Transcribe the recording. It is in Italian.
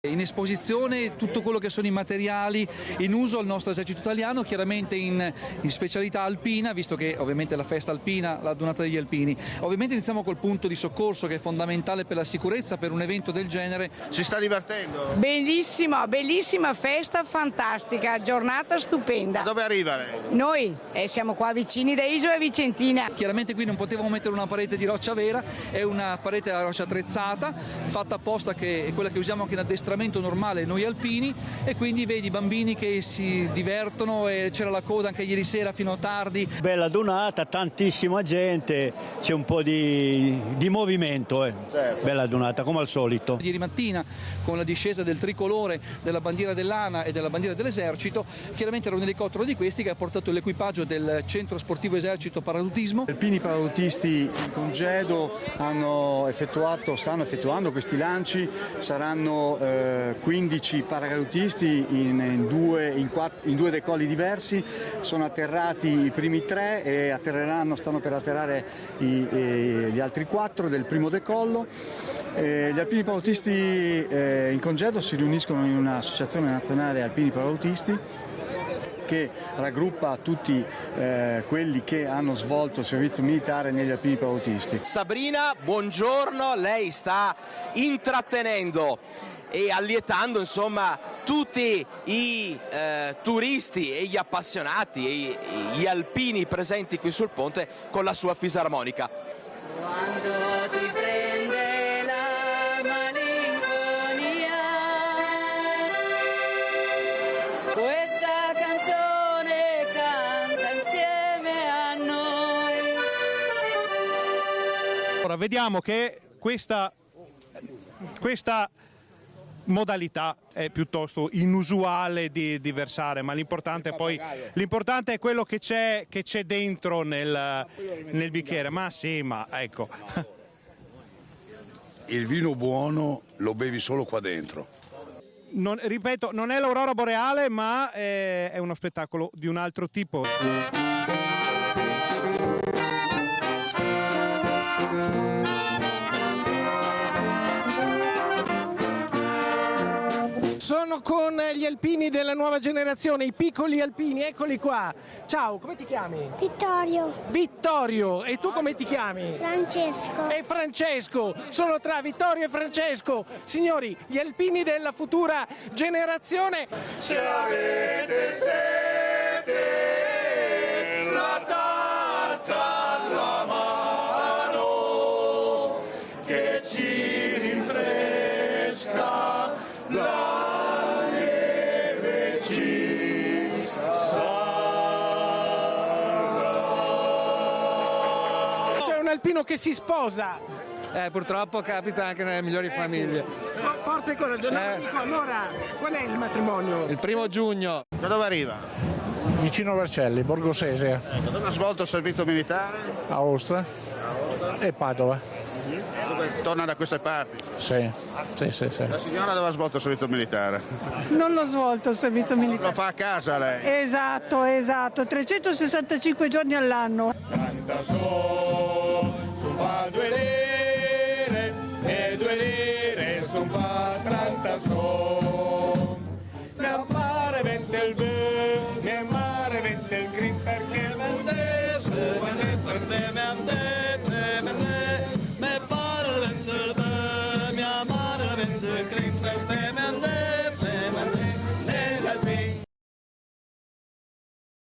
In esposizione tutto quello che sono i materiali in uso al nostro esercito italiano, chiaramente in specialità alpina, visto che ovviamente la festa alpina, la donata degli alpini. Ovviamente iniziamo col punto di soccorso che è fondamentale per la sicurezza, per un evento del genere. Si sta divertendo? Bellissima, bellissima festa, fantastica, giornata stupenda. Dove arriva lei? Noi siamo qua vicini da Isola Vicentina. Chiaramente qui non potevamo mettere una parete di roccia vera, è una parete a roccia attrezzata, fatta apposta, che è quella che usiamo anche in addestramento normale noi alpini, e quindi vedi bambini che si divertono e c'era la coda anche ieri sera fino a tardi. Bella donata, tantissima gente, c'è un po' di movimento, Certo. Bella donata come al solito. Ieri mattina con la discesa del tricolore, della bandiera dell'ANA e della bandiera dell'esercito, chiaramente era un elicottero di questi che ha portato l'equipaggio del centro sportivo esercito paradutismo. Gli alpini paracadutisti in congedo stanno effettuando questi lanci, saranno 15 paracadutisti in due decolli diversi, sono atterrati i primi 3 e stanno per atterrare gli altri 4 del primo decollo. Gli alpini paracadutisti in congedo si riuniscono in un'associazione nazionale alpini paracadutisti che raggruppa tutti quelli che hanno svolto il servizio militare negli alpini paracadutisti. Sabrina, buongiorno, lei sta intrattenendo e allietando insomma tutti i turisti e gli appassionati e gli alpini presenti qui sul ponte con la sua fisarmonica. Quando ti prende la malinconia, questa canzone canta insieme a noi. Ora vediamo che questa modalità è piuttosto inusuale di versare, ma l'importante è quello che c'è dentro nel bicchiere. Ma sì, ma ecco. Il vino buono lo bevi solo qua dentro. Ripeto, non è l'aurora boreale, ma è uno spettacolo di un altro tipo. Sono con gli alpini della nuova generazione, i piccoli alpini, eccoli qua. Ciao, come ti chiami? Vittorio. Vittorio, e tu come ti chiami? Francesco. E Francesco, sono tra Vittorio e Francesco. Signori, gli alpini della futura generazione. Se avete sete, la tazza alla mano, che ci rinfresca la neve ci salva. C'è un alpino che si sposa. Purtroppo capita anche nelle migliori famiglie. Forza e coraggio. Amico, allora, qual è il matrimonio? Il 1° giugno. Da dove arriva? Vicino Vercelli, Borgosesia. Dove ha svolto il servizio militare? Aosta e Padova. Torna da queste parti? Sì. La signora dove ha svolto il servizio militare? Non l'ho svolto il servizio militare. Lo fa a casa lei? Esatto, 365 giorni all'anno. Canta son fa 2 lire, e 2 lire son fa 30 so.